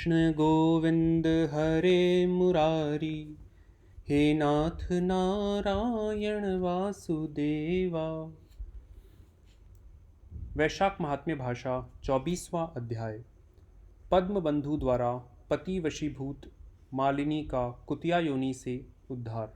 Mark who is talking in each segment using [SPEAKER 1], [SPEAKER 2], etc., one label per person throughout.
[SPEAKER 1] कृष्ण गोविंद हरे मुरारी, हे नाथ नारायण वासुदेवा। वैशाख महात्म्य भाषा 24वां अध्याय। पद्म बंधु द्वारा पति वशीभूत मालिनी का कुतिया योनि से उद्धार।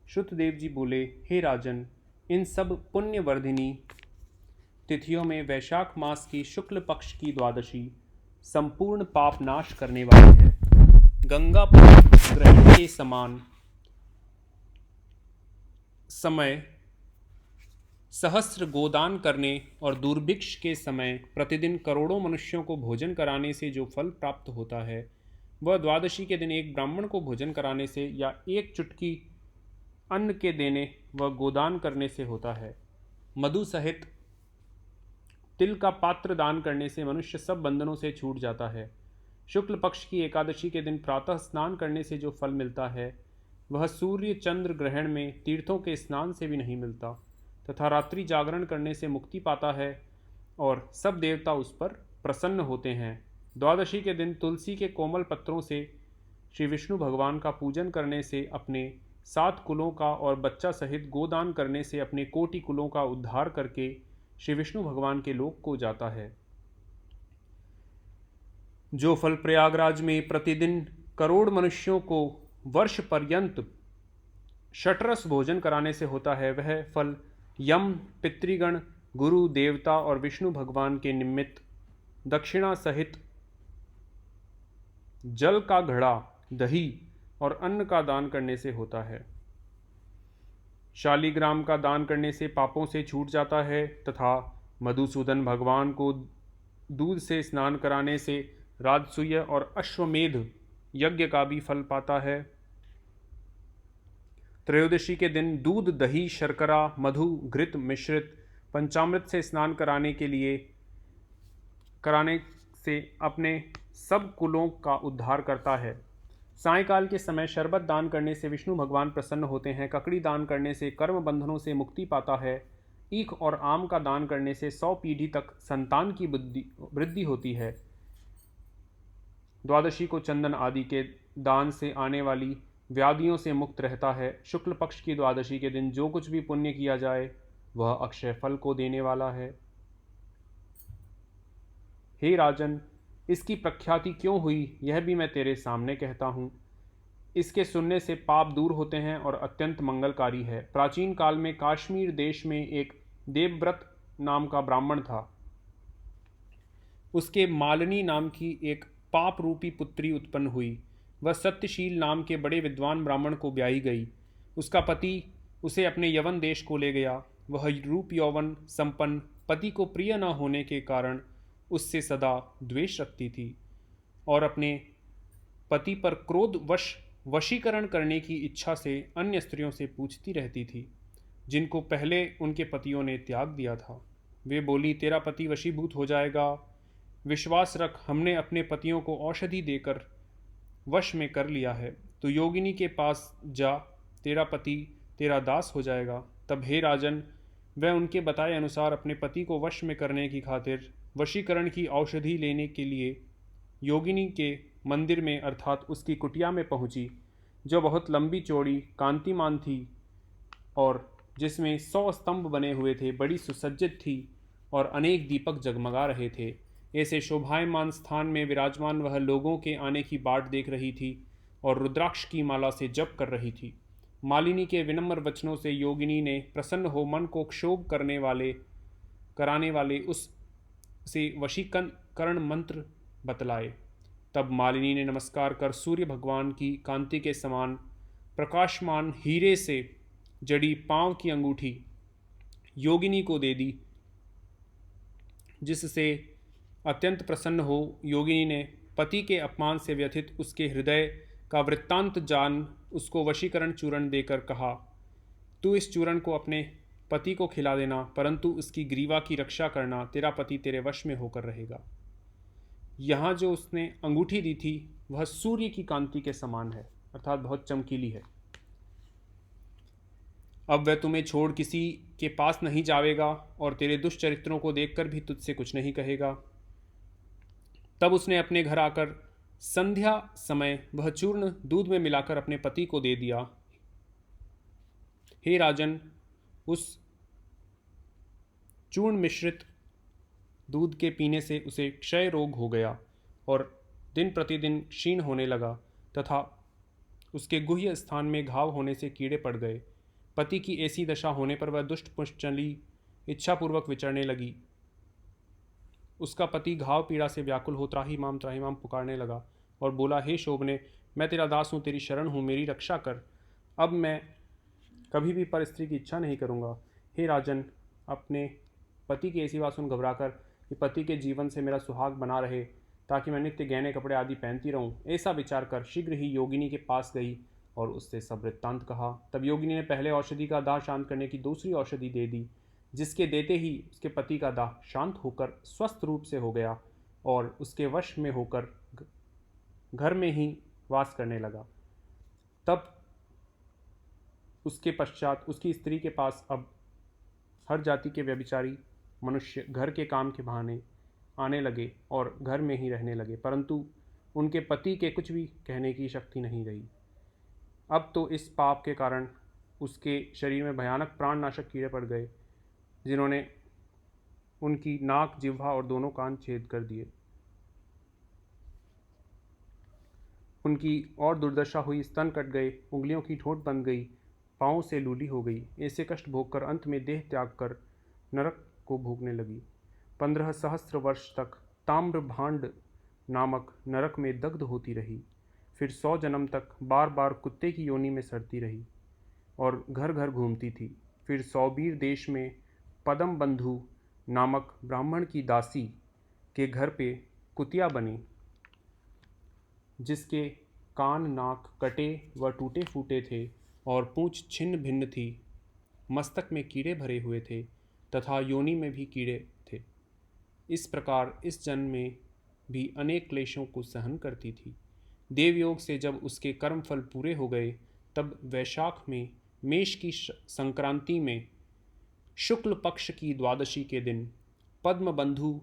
[SPEAKER 1] श्रुतदेव जी बोले, हे राजन, इन सब पुण्यवर्धिनी तिथियों में वैशाख मास की शुक्ल पक्ष की द्वादशी संपूर्ण पाप नाश करने वाली है। गंगा ग्रहण के समान समय सहस्र गोदान करने और दुर्भिक्ष के समय प्रतिदिन करोड़ों मनुष्यों को भोजन कराने से जो फल प्राप्त होता है, वह द्वादशी के दिन एक ब्राह्मण को भोजन कराने से या एक चुटकी अन्न के देने व गोदान करने से होता है। मधु सहित तिल का पात्र दान करने से मनुष्य सब बंधनों से छूट जाता है। शुक्ल पक्ष की एकादशी के दिन प्रातः स्नान करने से जो फल मिलता है, वह सूर्य चंद्र ग्रहण में तीर्थों के स्नान से भी नहीं मिलता, तथा रात्रि जागरण करने से मुक्ति पाता है और सब देवता उस पर प्रसन्न होते हैं। द्वादशी के दिन तुलसी के कोमल पत्रों से श्री विष्णु भगवान का पूजन करने से अपने 7 कुलों का और बच्चा सहित गोदान करने से अपने कोटि कुलों का उद्धार करके श्री विष्णु भगवान के लोक को जाता है। जो फल प्रयागराज में प्रतिदिन करोड़ मनुष्यों को वर्ष पर्यंत षटरस भोजन कराने से होता है, वह फल यम, पितृगण, गुरु, देवता और विष्णु भगवान के निमित्त दक्षिणा सहित जल का घड़ा, दही और अन्न का दान करने से होता है। शालिग्राम का दान करने से पापों से छूट जाता है, तथा मधुसूदन भगवान को दूध से स्नान कराने से राजसूय और अश्वमेध यज्ञ का भी फल पाता है। त्रयोदशी के दिन दूध, दही, शर्करा, मधु, घृत मिश्रित पंचामृत से स्नान कराने से अपने सब कुलों का उद्धार करता है। सायंकाल के समय शरबत दान करने से विष्णु भगवान प्रसन्न होते हैं। ककड़ी दान करने से कर्म बंधनों से मुक्ति पाता है। ईख और आम का दान करने से 100 पीढ़ी तक संतान की वृद्धि होती है। द्वादशी को चंदन आदि के दान से आने वाली व्याधियों से मुक्त रहता है। शुक्ल पक्ष की द्वादशी के दिन जो कुछ भी पुण्य किया जाए, वह अक्षय फल को देने वाला है। हे राजन, इसकी प्रख्याति क्यों हुई, यह भी मैं तेरे सामने कहता हूँ। इसके सुनने से पाप दूर होते हैं और अत्यंत मंगलकारी है। प्राचीन काल में काश्मीर देश में एक देवव्रत नाम का ब्राह्मण था। उसके मालिनी नाम की एक पाप रूपी पुत्री उत्पन्न हुई। वह सत्यशील नाम के बड़े विद्वान ब्राह्मण को ब्याही गई। उसका पति उसे अपने यवन देश को ले गया। वह रूप यौवन संपन्न, पति को प्रिय न होने के कारण उससे सदा द्वेष रखती थी और अपने पति पर क्रोध वशीकरण करने की इच्छा से अन्य स्त्रियों से पूछती रहती थी, जिनको पहले उनके पतियों ने त्याग दिया था। वे बोली, तेरा पति वशीभूत हो जाएगा, विश्वास रख, हमने अपने पतियों को औषधि देकर वश में कर लिया है। तो योगिनी के पास जा, तेरा पति तेरा दास हो जाएगा। तब हे राजन, वह उनके बताए अनुसार अपने पति को वश में करने की खातिर वशीकरण की औषधि लेने के लिए योगिनी के मंदिर में अर्थात उसकी कुटिया में पहुंची, जो बहुत लंबी चौड़ी कांतिमान थी और जिसमें 100 स्तंभ बने हुए थे, बड़ी सुसज्जित थी और अनेक दीपक जगमगा रहे थे। ऐसे शोभायमान स्थान में विराजमान वह लोगों के आने की बाट देख रही थी और रुद्राक्ष की माला से जप कर रही थी। मालिनी के विनम्र वचनों से योगिनी ने प्रसन्न हो मन को क्षोभ कराने वाले उस से वशीकरण मंत्र बतलाए। तब मालिनी ने नमस्कार कर सूर्य भगवान की कांति के समान प्रकाशमान हीरे से जड़ी पांव की अंगूठी योगिनी को दे दी, जिससे अत्यंत प्रसन्न हो योगिनी ने पति के अपमान से व्यथित उसके हृदय का वृत्तांत जान उसको वशीकरण चूर्ण देकर कहा, तू इस चूर्ण को अपने पति को खिला देना, परंतु उसकी ग्रीवा की रक्षा करना, तेरा पति तेरे वश में होकर रहेगा। यहाँ जो उसने अंगूठी दी थी वह सूर्य की कांति के समान है, अर्थात बहुत चमकीली है। अब वह तुम्हें छोड़ किसी के पास नहीं जाएगा और तेरे दुष्चरित्रों को देखकर भी तुझसे कुछ नहीं कहेगा। तब उसने अपने घर आकर संध्या समय वह चूर्ण दूध में मिलाकर अपने पति को दे दिया। हे राजन, उस चूर्ण मिश्रित दूध के पीने से उसे क्षय रोग हो गया और दिन प्रतिदिन क्षीण होने लगा तथा उसके गुह्य स्थान में घाव होने से कीड़े पड़ गए। पति की ऐसी दशा होने पर वह दुष्ट पुंचली इच्छापूर्वक विचरने लगी। उसका पति घाव पीड़ा से व्याकुल हो त्राही माम पुकारने लगा और बोला, हे शोभने, मैं तेरा दास हूँ, तेरी शरण हूँ, मेरी रक्षा कर। अब मैं कभी भी पर स्त्री की इच्छा नहीं करूँगा। हे राजन, अपने पति की ऐसी बात सुन घबराकर कि पति के जीवन से मेरा सुहाग बना रहे ताकि मैं नित्य गहने कपड़े आदि पहनती रहूं, ऐसा विचार कर शीघ्र ही योगिनी के पास गई और उससे सब वृत्तांत कहा। तब योगिनी ने पहले औषधि का दाह शांत करने की दूसरी औषधि दे दी, जिसके देते ही उसके पति का दाह शांत होकर स्वस्थ रूप से हो गया और उसके वश में होकर घर में ही वास करने लगा। तब उसके पश्चात उसकी स्त्री के पास अब हर जाति के व्यभिचारी मनुष्य घर के काम के बहाने आने लगे और घर में ही रहने लगे, परंतु उनके पति के कुछ भी कहने की शक्ति नहीं रही। अब तो इस पाप के कारण उसके शरीर में भयानक प्राणनाशक कीड़े पड़ गए, जिन्होंने उनकी नाक, जिह्वा और दोनों कान छेद कर दिए। उनकी और दुर्दशा हुई, स्तन कट गए, उंगलियों की ठोंठ बन गई, पाँव से लूली हो गई। ऐसे कष्ट भोगकर अंत में देह त्याग कर नरक को भोगने लगी। 15 सहस्त्र वर्ष तक ताम्र भांड नामक नरक में दग्ध होती रही। फिर 100 जन्म तक बार बार कुत्ते की योनि में सड़ती रही और घर घर घूमती थी। फिर सौबीर देश में पदम बंधु नामक ब्राह्मण की दासी के घर पे कुतिया बनी, जिसके कान नाक कटे व टूटे फूटे थे और पूंछ छिन्न भिन्न थी। मस्तक में कीड़े भरे हुए थे तथा योनि में भी कीड़े थे। इस प्रकार इस जन्म में भी अनेक क्लेशों को सहन करती थी। देवयोग से जब उसके कर्म फल पूरे हो गए, तब वैशाख में मेष की संक्रांति में शुक्ल पक्ष की द्वादशी के दिन पद्मबंधु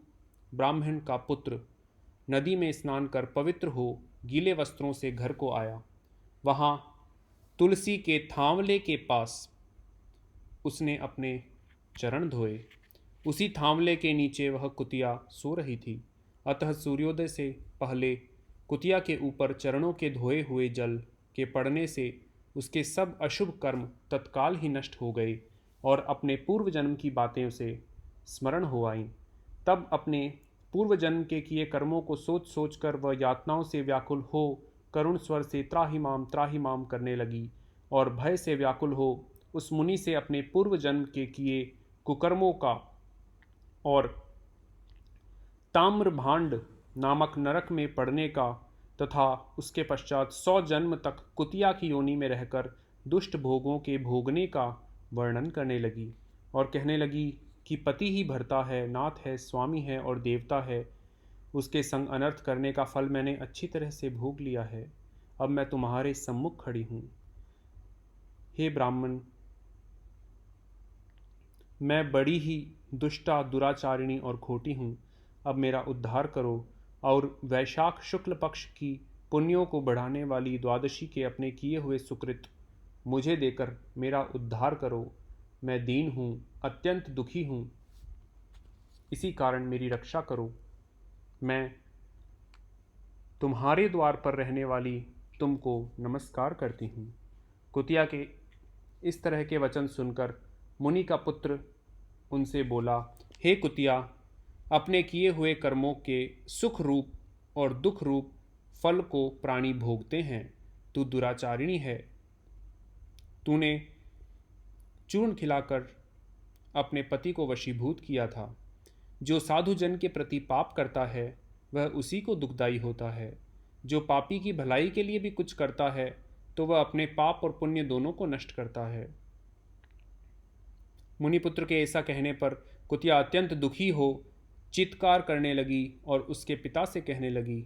[SPEAKER 1] ब्राह्मण का पुत्र नदी में स्नान कर पवित्र हो गीले वस्त्रों से घर को आया। वहाँ तुलसी के थांवले के पास उसने अपने चरण धोए। उसी थांवले के नीचे वह कुतिया सो रही थी। अतः सूर्योदय से पहले कुतिया के ऊपर चरणों के धोए हुए जल के पड़ने से उसके सब अशुभ कर्म तत्काल ही नष्ट हो गए और अपने पूर्व जन्म की बातें उसे स्मरण हो आईं। तब अपने पूर्व जन्म के किए कर्मों को सोच सोच कर वह यातनाओं से व्याकुल हो करुण स्वर से त्राहि माम करने लगी और भय से व्याकुल हो उस मुनि से अपने पूर्व जन्म के किए कुकर्मों का और ताम्र भांड नामक नरक में पड़ने का तथा उसके पश्चात 100 जन्म तक कुतिया की योनि में रहकर दुष्ट भोगों के भोगने का वर्णन करने लगी और कहने लगी कि पति ही भर्ता है, नाथ है, स्वामी है और देवता है। उसके संग अनर्थ करने का फल मैंने अच्छी तरह से भोग लिया है। अब मैं तुम्हारे सम्मुख खड़ी हूँ। हे ब्राह्मण, मैं बड़ी ही दुष्टा, दुराचारिणी और खोटी हूँ। अब मेरा उद्धार करो और वैशाख शुक्ल पक्ष की पुण्यों को बढ़ाने वाली द्वादशी के अपने किए हुए सुकृत मुझे देकर मेरा उद्धार करो। मैं दीन हूँ, अत्यंत दुखी हूँ, इसी कारण मेरी रक्षा करो। मैं तुम्हारे द्वार पर रहने वाली तुमको नमस्कार करती हूँ। कुतिया के इस तरह के वचन सुनकर मुनि का पुत्र उनसे बोला, हे कुतिया, अपने किए हुए कर्मों के सुख रूप और दुख रूप फल को प्राणी भोगते हैं। तू दुराचारिणी है। तूने चूर्ण खिलाकर अपने पति को वशीभूत किया था। जो साधुजन के प्रति पाप करता है वह उसी को दुखदाई होता है। जो पापी की भलाई के लिए भी कुछ करता है तो वह अपने पाप और पुण्य दोनों को नष्ट करता है। मुनिपुत्र के ऐसा कहने पर कुतिया अत्यंत दुखी हो चित्कार करने लगी और उसके पिता से कहने लगी,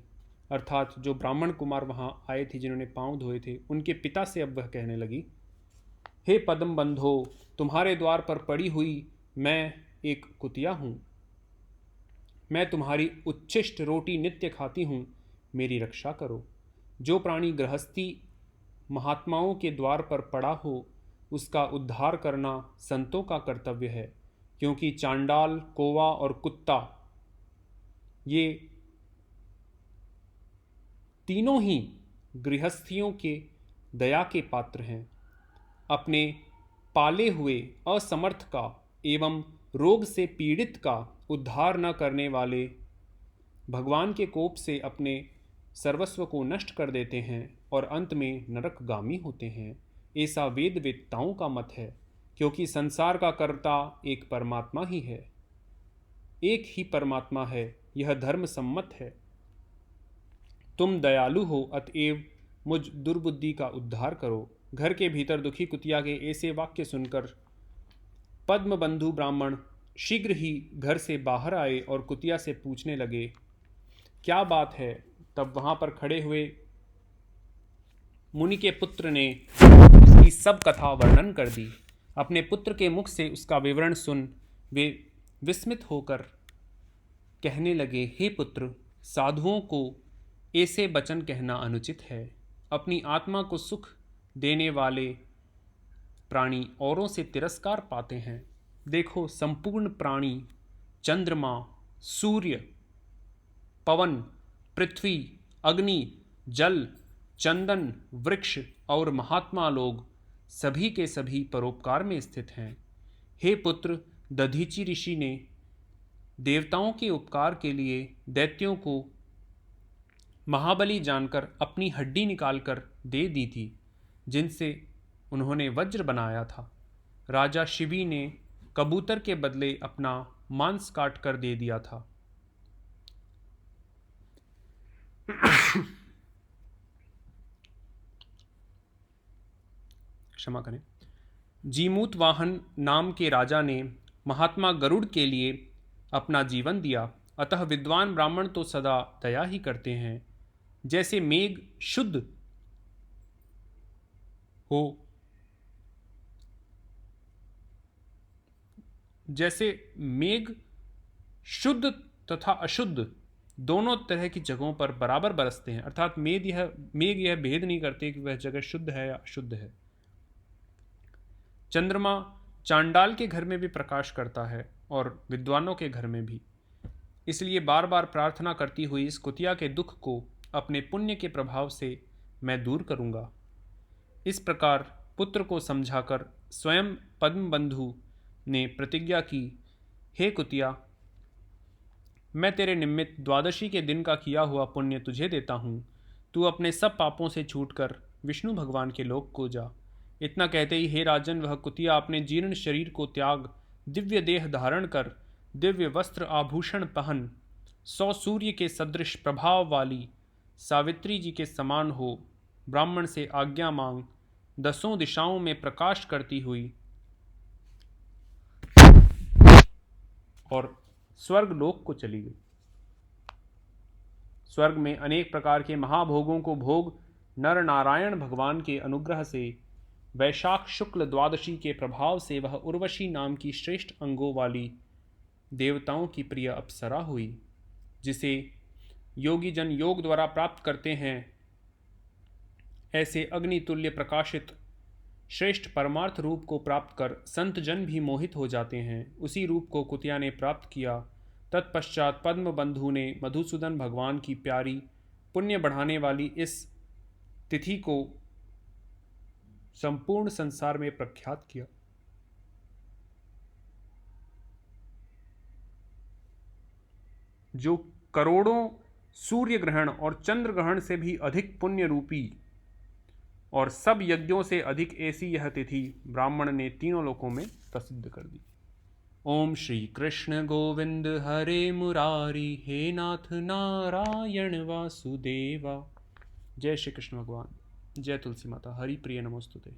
[SPEAKER 1] अर्थात जो ब्राह्मण कुमार वहाँ आए थे जिन्होंने पांव धोए थे, उनके पिता से अब वह कहने लगी, हे पद्म बंधो, तुम्हारे द्वार पर पड़ी हुई मैं एक कुतिया हूँ। मैं तुम्हारी उच्छिष्ट रोटी नित्य खाती हूँ। मेरी रक्षा करो। जो प्राणी गृहस्थी महात्माओं के द्वार पर पड़ा हो, उसका उद्धार करना संतों का कर्तव्य है, क्योंकि चांडाल, कौवा और कुत्ता ये तीनों ही गृहस्थियों के दया के पात्र हैं। अपने पाले हुए असमर्थ का एवं रोग से पीड़ित का उद्धार न करने वाले भगवान के कोप से अपने सर्वस्व को नष्ट कर देते हैं और अंत में नरकगामी होते हैं। ऐसा वेद वेत्ताओं का मत है, क्योंकि संसार का कर्ता एक परमात्मा ही है। एक ही परमात्मा है, यह धर्म सम्मत है। तुम दयालु हो, अतएव मुझ दुर्बुद्धि का उद्धार करो। घर के भीतर दुखी कुतिया के ऐसे वाक्य सुनकर पद्मबंधु ब्राह्मण शीघ्र ही घर से बाहर आए और कुतिया से पूछने लगे, क्या बात है? तब वहां पर खड़े हुए मुनि के पुत्र ने उसकी सब कथा वर्णन कर दी। अपने पुत्र के मुख से उसका विवरण सुन वे विस्मित होकर कहने लगे, हे पुत्र, साधुओं को ऐसे वचन कहना अनुचित है। अपनी आत्मा को सुख देने वाले प्राणी औरों से तिरस्कार पाते हैं। देखो, संपूर्ण प्राणी, चंद्रमा, सूर्य, पवन, पृथ्वी, अग्नि, जल, चंदन, वृक्ष और महात्मा लोग सभी के सभी परोपकार में स्थित हैं। हे पुत्र, दधीचि ऋषि ने देवताओं के उपकार के लिए दैत्यों को महाबली जानकर अपनी हड्डी निकालकर दे दी थी, जिनसे उन्होंने वज्र बनाया था। राजा शिवी ने कबूतर के बदले अपना मांस काट कर दे दिया था। क्षमा करें। जीमूत वाहन नाम के राजा ने महात्मा गरुड़ के लिए अपना जीवन दिया। अतः विद्वान ब्राह्मण तो सदा दया ही करते हैं। जैसे मेघ शुद्ध हो, जैसे मेघ शुद्ध तथा अशुद्ध दोनों तरह की जगहों पर बराबर बरसते हैं, अर्थात मेघ यह भेद नहीं करते कि वह जगह शुद्ध है या अशुद्ध है। चंद्रमा चांडाल के घर में भी प्रकाश करता है और विद्वानों के घर में भी। इसलिए बार बार प्रार्थना करती हुई इस कुतिया के दुख को अपने पुण्य के प्रभाव से मैं दूर करूंगा। इस प्रकार पुत्र को समझाकर स्वयं पद्मबंधु ने प्रतिज्ञा की, हे कुतिया, मैं तेरे निमित्त द्वादशी के दिन का किया हुआ पुण्य तुझे देता हूँ। तू अपने सब पापों से छूटकर विष्णु भगवान के लोक को जा। इतना कहते ही हे राजन, वह कुतिया अपने जीर्ण शरीर को त्याग, दिव्य देह धारण कर, दिव्य वस्त्र आभूषण पहन, 100 सूर्य के सदृश प्रभाव वाली सावित्री जी के समान हो, ब्राह्मण से आज्ञा मांग, 10 दिशाओं में प्रकाश करती हुई और स्वर्ग लोक को चली गई। स्वर्ग में अनेक प्रकार के महाभोगों को भोग नर नारायण भगवान के अनुग्रह से वैशाख शुक्ल द्वादशी के प्रभाव से वह उर्वशी नाम की श्रेष्ठ अंगों वाली देवताओं की प्रिय अप्सरा हुई, जिसे योगी जन योग द्वारा प्राप्त करते हैं। ऐसे अग्नितुल्य प्रकाशित श्रेष्ठ परमार्थ रूप को प्राप्त कर संत जन भी मोहित हो जाते हैं। उसी रूप को कुतिया ने प्राप्त किया। तत्पश्चात पद्मबंधु ने मधुसूदन भगवान की प्यारी पुण्य बढ़ाने वाली इस तिथि को संपूर्ण संसार में प्रख्यात किया। जो करोड़ों सूर्य ग्रहण और चंद्र ग्रहण से भी अधिक पुण्य रूपी और सब यज्ञों से अधिक ऐसी यह तिथि ब्राह्मण ने तीनों लोकों में प्रसिद्ध कर दी। ओम श्री कृष्ण गोविंद हरे मुरारी, हे नाथ नारायण वासुदेवा। जय श्री कृष्ण भगवान। जय तुलसी माता। हरि प्रिय नमोस्तुते।